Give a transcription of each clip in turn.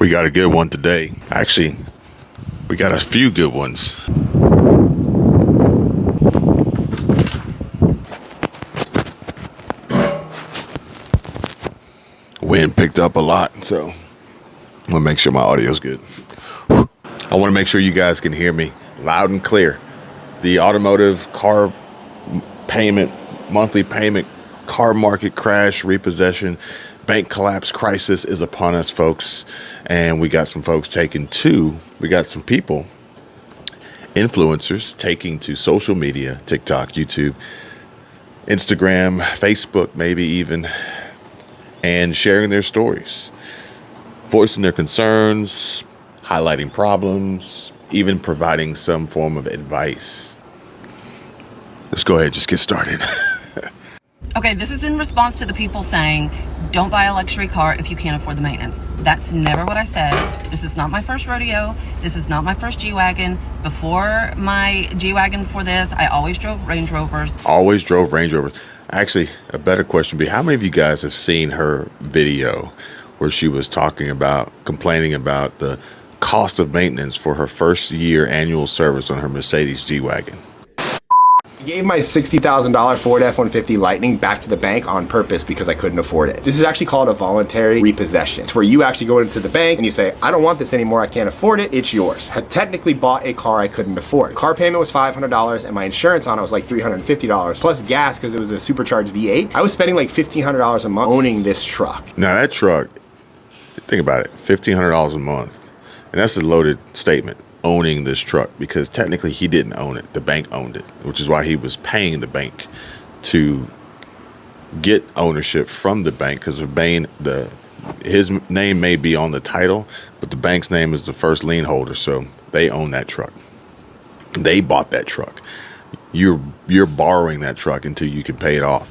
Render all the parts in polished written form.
We got a good one today. Actually, we got a few good ones. Wind picked up a lot, so I'm gonna make sure my audio's good. I want to make sure you guys can hear me loud and clear. The automotive car payment, monthly payment, car market crash, repossession, bank collapse crisis is upon us, folks. And we got some folks taking to, we got some people, influencers taking to social media, TikTok, YouTube, Instagram, Facebook, maybe even, and sharing their stories, voicing their concerns, highlighting problems, even providing some form of advice. Let's go ahead, just get started. Okay, this is in response to the people saying, don't buy a luxury car if you can't afford the maintenance. That's never what I said. This is not my first rodeo. This is not my first G-Wagon. Before my G-Wagon, before this, I always drove Range Rovers. Always drove Range Rovers. Actually, a better question would be, how many of you guys have seen her video where she was complaining about the cost of maintenance for her first year annual service on her Mercedes G-Wagon? I gave my $60,000 Ford F-150 Lightning back to the bank on purpose because I couldn't afford it. This is actually called a voluntary repossession. It's where you actually go into the bank and you say, I don't want this anymore, I can't afford it, it's yours. I technically bought a car I couldn't afford. Car payment was $500 and my insurance on it was like $350, plus gas because it was a supercharged V8. I was spending like $1,500 a month owning this truck. Now that truck, think about it, $1,500 a month. And that's a loaded statement, owning this truck, because technically he didn't own it. The bank owned it, which is why he was paying the bank to get ownership from the bank, because his name may be on the title, but the bank's name is the first lien holder, so they own that truck. They bought that truck. You're borrowing that truck until you can pay it off.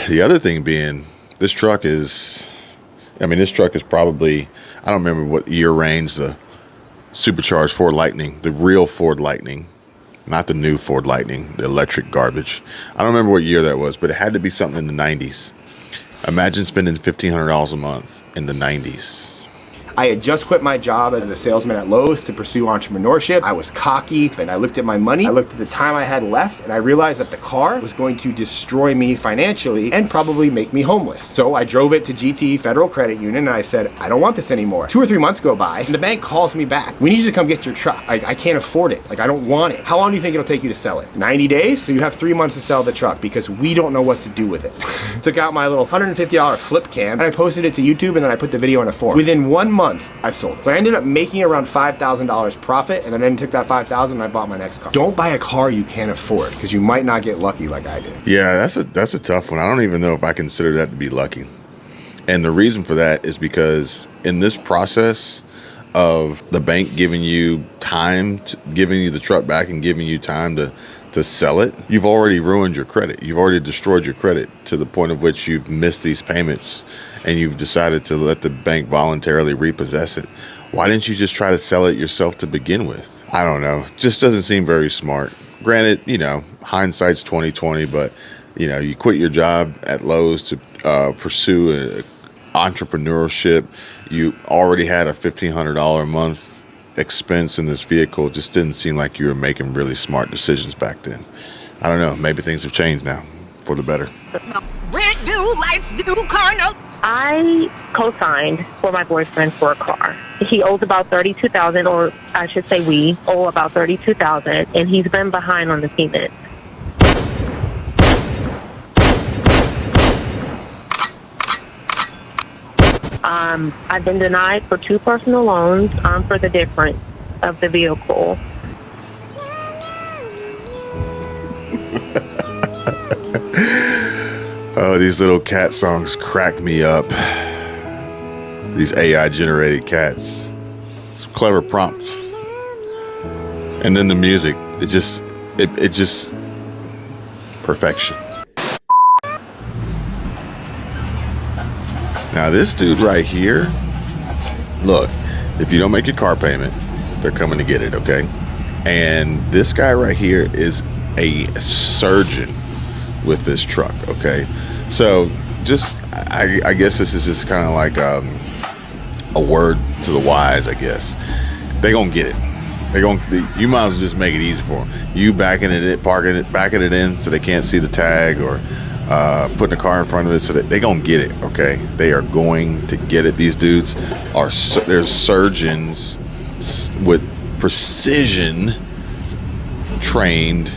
The other thing being, this truck is probably, I don't remember what year range the supercharged Ford Lightning, the real Ford Lightning, not the new Ford Lightning, the electric garbage. I don't remember what year that was, but it had to be something in the 90s. Imagine spending $1,500 a month in the 90s. I had just quit my job as a salesman at Lowe's to pursue entrepreneurship. I was cocky and I looked at my money. I looked at the time I had left and I realized that the car was going to destroy me financially and probably make me homeless. So I drove it to GT Federal Credit Union and I said, I don't want this anymore. 2 or 3 months go by and the bank calls me back. We need you to come get your truck. I can't afford it. I don't want it. How long do you think it'll take you to sell it? 90 days? So you have 3 months to sell the truck because we don't know what to do with it. Took out my little $150 flip cam and I posted it to YouTube and then I put the video in a forum. Within 1 month, I sold. So I ended up making around $5,000 profit and then took that $5,000 and I bought my next car. Don't buy a car you can't afford because you might not get lucky like I did. Yeah, that's a tough one. I don't even know if I consider that to be lucky. And the reason for that is because in this process of the bank giving you time, giving you the truck back and giving you time to sell it, you've already ruined your credit. You've already destroyed your credit to the point of which you've missed these payments and you've decided to let the bank voluntarily repossess it. Why didn't you just try to sell it yourself to begin with? I don't know. Just doesn't seem very smart. Granted, hindsight's 20/20, but you quit your job at Lowe's to pursue entrepreneurship. You already had a $1,500 a month expense in this vehicle. It just didn't seem like you were making really smart decisions back then. I don't know. Maybe things have changed now for the better. Rent due, lights due, car note. I co-signed for my boyfriend for a car. He owes about $32,000, or I should say we owe about $32,000, and he's been behind on the payment. I've been denied for 2 personal loans for the difference of the vehicle. Oh, these little cat songs crack me up. These AI generated cats. Some clever prompts. And then the music, it just perfection. Now this dude right here, look, if you don't make your car payment, they're coming to get it, okay? And this guy right here is a surgeon with this truck, okay? So just, I guess this is just kind of like a word to the wise, I guess. They gonna get it. You might as well just make it easy for them. You backing it in so they can't see the tag, or putting a car in front of it so that they gonna get it. Okay, they are going to get it. These dudes are they're surgeons with precision, trained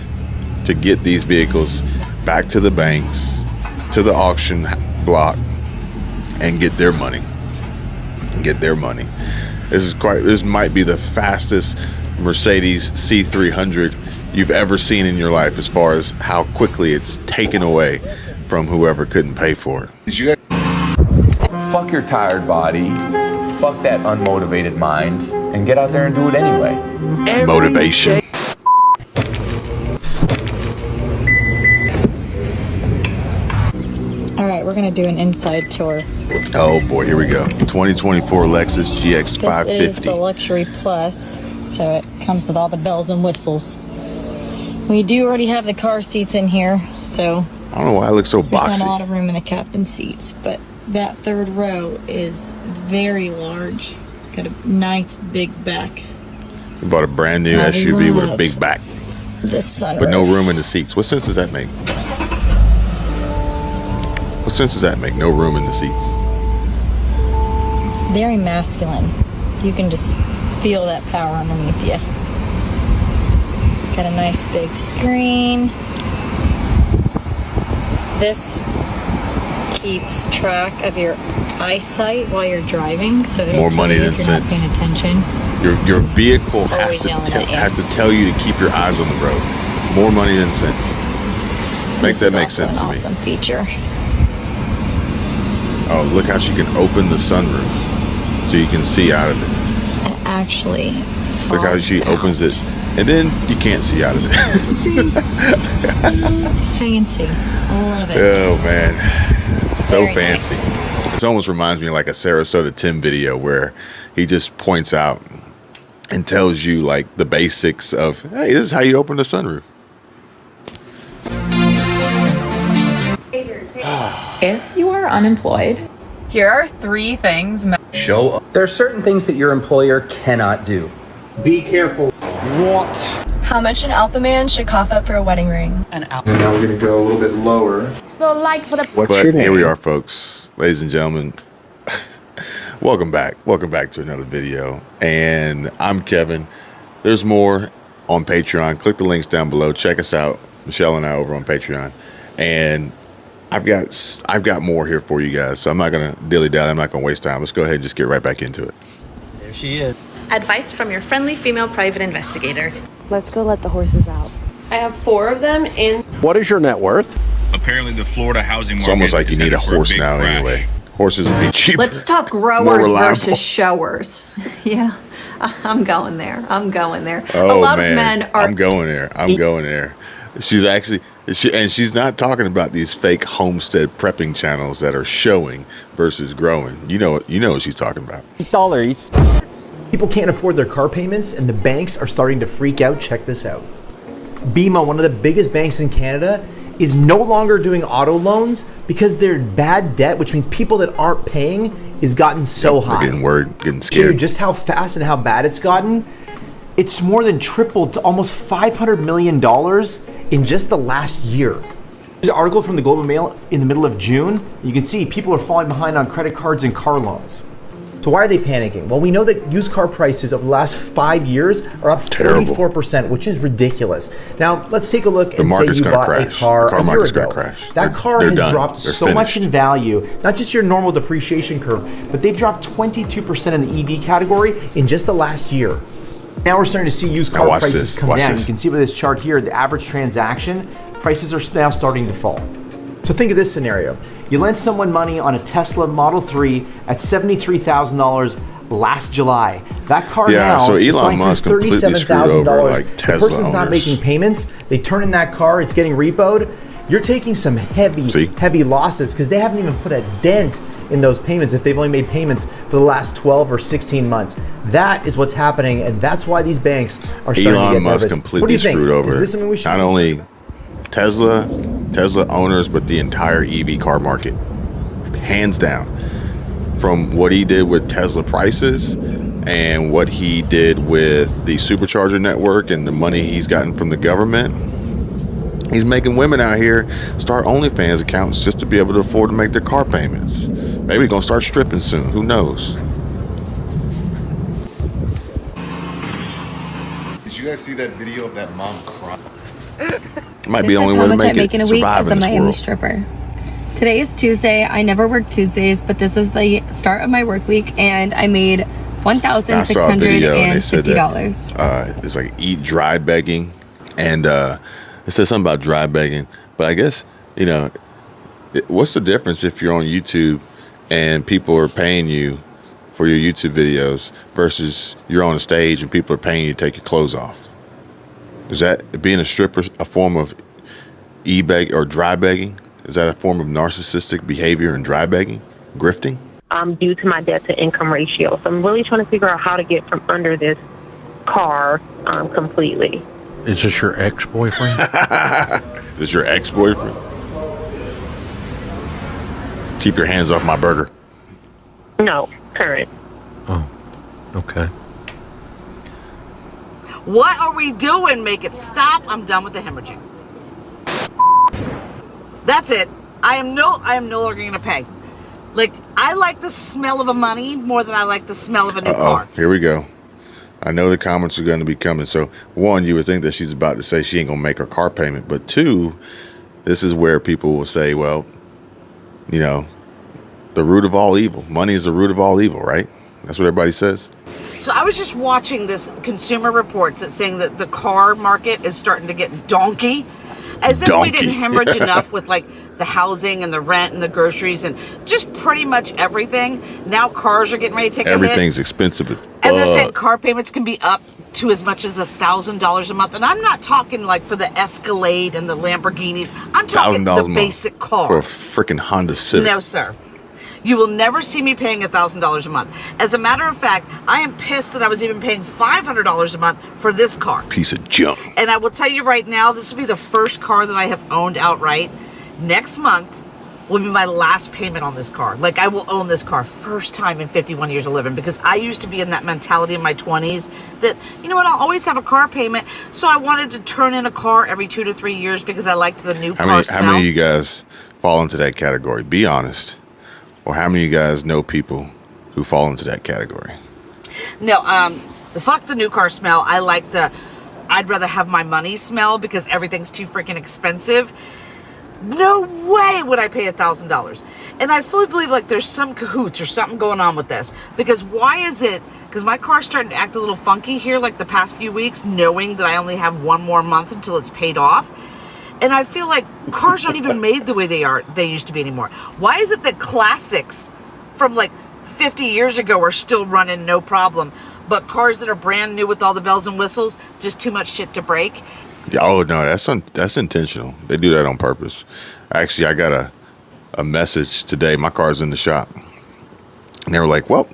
to get these vehicles back to the banks, to the auction block, and get their money. This might be the fastest Mercedes C300 you've ever seen in your life, as far as how quickly it's taken away from whoever couldn't pay for it. Fuck your tired body, fuck that unmotivated mind, and get out there and do it anyway. Motivation. All right, we're gonna do an inside tour. Oh boy, here we go. 2024 Lexus GX 550. This is the Luxury Plus, so it comes with all the bells and whistles. We do already have the car seats in here, so I don't know why it looks so there's not a boxy. lot of room in the captain's seats, but that third row is very large. Got a nice big back. You bought a brand new I SUV with a love big back, This sunroof. but no room in the seats. What sense does that make? What sense does that make? No room in the seats. Very masculine. You can just feel that power underneath you. It's got a nice big screen. This keeps track of your eyesight while you're driving, so it'll More tell money you than if you're not sense. paying attention. Your vehicle has Always to yelling at you. has to tell you to keep your eyes on the road. More money than sense. Make This that is make also sense to an me. awesome feature. Oh, look how she can open the sunroof so you can see out of it. It actually Look how falls she opens out. it, and then you can't see out of it. See? Fancy. I love it. Oh man, so Very nice. fancy. This almost reminds me of like a Sarasota Tim video where he just points out and tells you like the basics of, hey, this is how you open the sunroof. If you are unemployed, Here are 3 things. Show up. There are certain things that your employer cannot do. Be careful. What? How much an alpha man should cough up for a wedding ring? And now we're gonna go a little bit lower. So, like for the What's But your name? here we are, folks, ladies and gentlemen. Welcome back to another video, and I'm Kevin. There's more on Patreon. Click the links down below. Check us out, Michelle and I, over on Patreon. And I've got more here for you guys, so I'm not gonna dilly-dally. I'm not gonna waste time. Let's go ahead and just get right back into it. There she is. Advice from your friendly female private investigator. Let's go let the horses out. I have 4 of them in. What is your net worth? Apparently the Florida housing market It's almost like you is need a headed for horse big now crash. anyway. Horses would be cheaper. Let's talk more growers reliable. versus showers. Yeah, I'm going there. I'm going there. Oh, a lot man. of men are. I'm going there. She's actually, and she's not talking about these fake homestead prepping channels that are showing versus growing. You know what she's talking about. Dollars. People can't afford their car payments, and the banks are starting to freak out. Check this out. BMO, one of the biggest banks in Canada, is no longer doing auto loans because their bad debt, which means people that aren't paying, is gotten so They're high. getting scared. Dude, just how fast and how bad it's gotten, it's more than tripled to almost $500 million in just the last year. There's an article from the Globe and Mail in the middle of June. You can see people are falling behind on credit cards and car loans. So why are they panicking? Well, we know that used car prices over the last 5 years are up Terrible. 44%, which is ridiculous. Now, let's take a look and say market's you gonna bought crash. a car Car a year market's ago. gonna crash. That car They're has done. dropped They're so much finished. in value, not just your normal depreciation curve, but they've dropped 22% in the EV category in just the last year. Now we're starting to see used car watch prices this. come Watch down. this. You can see by this chart here, the average transaction prices are now starting to fall. So think of this scenario. You lent someone money on a Tesla Model 3 at $73,000 last July. That car Yeah, now so is Elon selling Musk for completely screwed over, $37,000. like, The Tesla person's not owners. making payments. They turn in that car. It's getting repoed. You're taking some heavy losses because they haven't even put a dent in those payments if they've only made payments for the last 12 or 16 months. That is what's happening, and that's why these banks are starting to Elon get Musk nervous. What do completely you think? screwed over Is this something we should not do? only Tesla owners, but the entire EV car market, hands down. from what he did with Tesla prices and what he did with the supercharger network and the money he's gotten from the government, he's making women out here start OnlyFans accounts just to be able to afford to make their car payments. Maybe he's gonna start stripping soon. Who knows? Did you guys see that video of that mom crying? Might be the only way to make it survive in this world. Stripper. Today is Tuesday. I never work Tuesdays, but this is the start of my work week, and I made I saw a video and they said $1,650. that it's like eat dry begging, and it said something about dry begging. But I guess, you know, what's the difference if you're on YouTube and people are paying you for your YouTube videos versus you're on a stage and people are paying you to take your clothes off? Is that being a stripper a form of e-beg or dry begging? Is that a form of narcissistic behavior and dry begging, grifting? Due to my debt to income ratio. So I'm really trying to figure out how to get from under this car completely. Is this your ex-boyfriend? Is this your ex-boyfriend? Keep your hands off my burger. No, current. Oh, okay. What are we doing? Make it stop. I'm done with the hemorrhaging. That's it. I am no longer going to pay. Like, I like the smell of a money more than I like the smell of a new car. Here we go. I know the comments are going to be coming. So, one, you would think that she's about to say she ain't going to make her car payment. But two, this is where people will say, well, you know, the root of all evil. Money is the root of all evil, right? That's what everybody says. So I was just watching this Consumer Reports that's saying that the car market is starting to get donkey. As if we didn't hemorrhage enough with like the housing and the rent and the groceries and just pretty much everything. Now cars are getting ready to take a hit. Everything's expensive as fuck. And they're saying car payments can be up to as much as $1,000 a month. And I'm not talking like for the Escalade and the Lamborghinis. I'm talking the basic car. For a freaking Honda Civic. No, sir. You will never see me paying $1,000 a month. As a matter of fact, I am pissed that I was even paying $500 a month for this car. Piece of junk. And I will tell you right now, this will be the first car that I have owned outright. Next month will be my last payment on this car. Like, I will own this car first time in 51 years of living, because I used to be in that mentality in my 20s that, you know what, I'll always have a car payment. So I wanted to turn in a car every 2 to 3 years because I liked the new car smell. How many of you guys fall into that category? Be honest. Or how many of you guys know people who fall into that category? No, fuck the new car smell. I like I'd rather have my money smell because everything's too freaking expensive. No way would I pay $1,000. And I fully believe like there's some cahoots or something going on with this. Because why is it, because my car's starting to act a little funky here like the past few weeks, knowing that I only have one more month until it's paid off. And I feel like cars aren't even made the way they used to be anymore. Why is it that classics from like 50 years ago are still running no problem, but cars that are brand new with all the bells and whistles, just too much shit to break? Oh no, that's intentional. They do that on purpose. Actually, I got a message today. My car's in the shop, and they were like, "Well,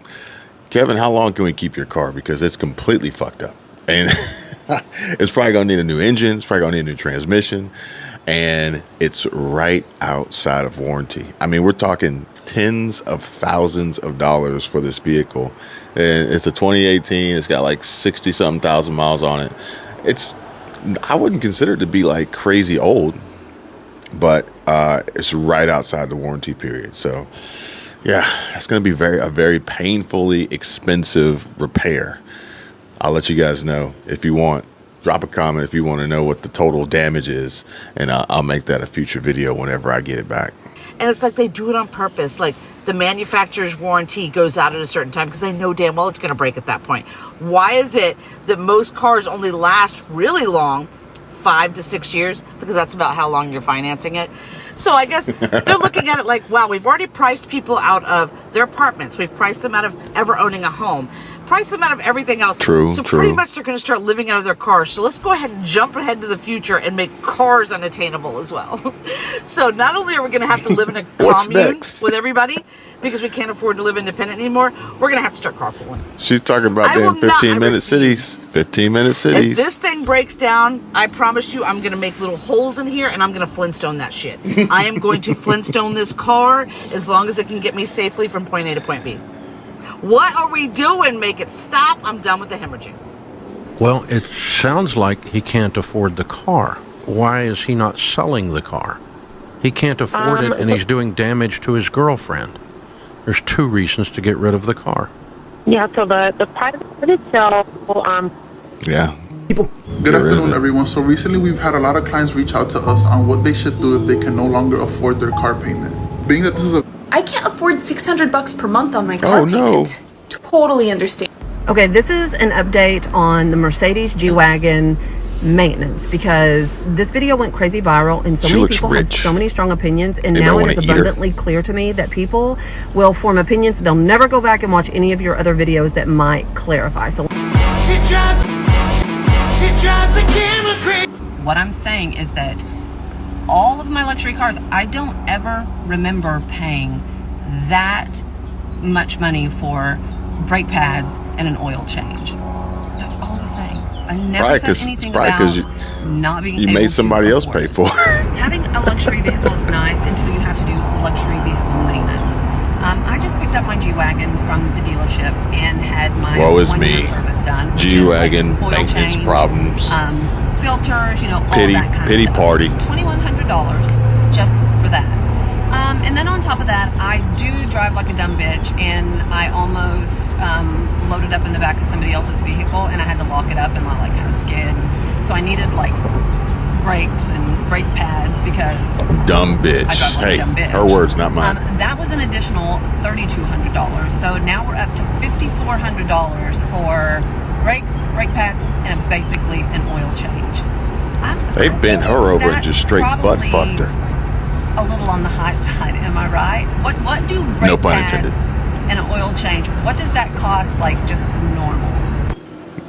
Kevin, how long can we keep your car because it's completely fucked up and it's probably gonna need a new engine. It's probably gonna need a new transmission, and it's right outside of warranty. I mean, we're talking tens of thousands of dollars for this vehicle, and it's a 2018. It's got like 60-something thousand miles on it. I wouldn't consider it to be like crazy old, but it's right outside the warranty period. So yeah, it's going to be a very painfully expensive repair. I'll let you guys know if you want. Drop a comment if you want to know what the total damage is, and I'll make that a future video whenever I get it back. And it's like they do it on purpose. Like the manufacturer's warranty goes out at a certain time because they know damn well it's going to break at that point. Why is it that most cars only last really long, 5 to 6 years? Because that's about how long you're financing it. So I guess they're looking at it like, wow, we've already priced people out of their apartments. We've priced them out of ever owning a home. price them out of everything else. True, so true. pretty much they're going to start living out of their cars. So let's go ahead and jump ahead to the future and make cars unattainable as well. So not only are we going to have to live in a commune with everybody because we can't afford to live independent anymore, we're going to have to start carpooling. She's talking about I will being not- 15-minute cities. 15-minute If cities. this thing breaks down, I promise you I'm going to make little holes in here and I'm going to Flintstone that shit. I am going to Flintstone this car as long as it can get me safely from point A to point B. What are we doing? Make it stop. I'm done with the hemorrhaging. Well, it sounds like he can't afford the car. Why is he not selling the car? He can't afford it, and he's doing damage to his girlfriend. There's 2 reasons to get rid of the car. Yeah, so the private itself, Yeah. Good afternoon, everyone. So recently we've had a lot of clients reach out to us on what they should do if they can no longer afford their car payment. Being that this is a I can't afford $600 per month on my car Oh, no. payment. Totally understand. Okay, this is an update on the Mercedes G-Wagon maintenance because this video went crazy viral and so She many looks people had rich. so many strong opinions, and They now don't it is wanna eat her. abundantly clear to me that people will form opinions. They'll never go back and watch any of your other videos that might clarify. So what I'm saying is that all of my luxury cars, I don't ever remember paying that much money for brake pads and an oil change. That's all I'm saying. I never said anything about not being you able made somebody to else pay for it. Having a luxury vehicle is nice until you have to do luxury vehicle maintenance. I just picked up my G-Wagon from the dealership and had my Woe is one-year me. service done. G-Wagon, Oil maintenance change, problems. Filters, all Pity- that kind pity of stuff. party. $2,100 just for that. And then on top of that, I do drive like a dumb bitch, and I almost loaded up in the back of somebody else's vehicle, and I had to lock it up, and I kind of skid. So I needed like brakes and brake pads because Dumb bitch. I drive like Hey, a dumb bitch. her words, not mine. That was an additional $3,200. So now we're up to $5,400 for brakes, brake pads, and basically an oil change. They bent her over and That's just straight butt probably fucked her. a little on the high side, am I right? What do brake No pun pads intended. and an oil change, what does that cost, like just normal?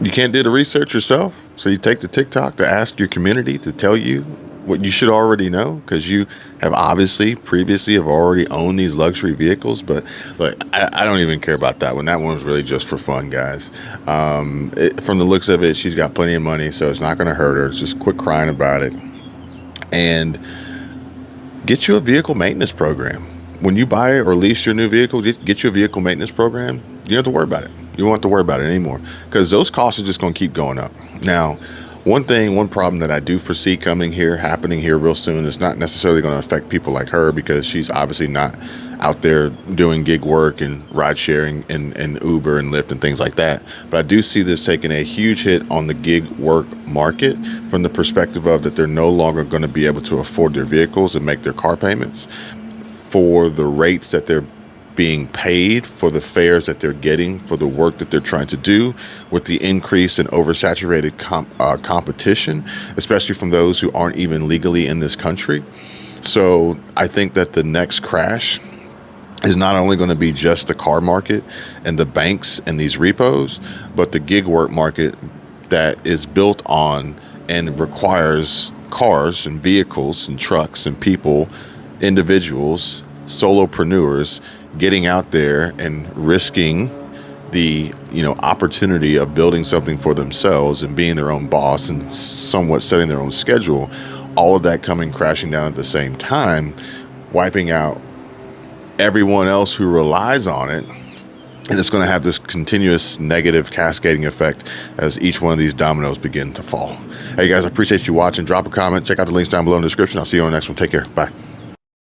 You can't do the research yourself, so you take the TikTok to ask your community to tell you what you should already know, because you have obviously previously have already owned these luxury vehicles. But I don't even care about that one. That one was really just for fun, guys. From the looks of it, she's got plenty of money, so it's not going to hurt her. Just quit crying about it and get you a vehicle maintenance program. When you buy or lease your new vehicle, get you a vehicle maintenance program. You don't have to worry about it. You don't have to worry about it anymore, because those costs are just going to keep going up. Now, one problem that I do foresee happening here real soon, is not necessarily going to affect people like her, because she's obviously not out there doing gig work and ride sharing and Uber and Lyft and things like that. But I do see this taking a huge hit on the gig work market, from the perspective of that they're no longer going to be able to afford their vehicles and make their car payments for the rates that they're being paid, for the fares that they're getting, for the work that they're trying to do, with the increase in oversaturated competition, especially from those who aren't even legally in this country. So I think that the next crash is not only going to be just the car market and the banks and these repos, but the gig work market that is built on and requires cars and vehicles and trucks and people, individuals, solopreneurs, getting out there and risking the opportunity of building something for themselves and being their own boss and somewhat setting their own schedule. All of that coming crashing down at the same time, wiping out everyone else who relies on it. And it's going to have this continuous negative cascading effect as each one of these dominoes begin to fall. Hey guys, I appreciate you watching. Drop a comment. Check out the links down below in the description. I'll see you on the next one. Take care. Bye.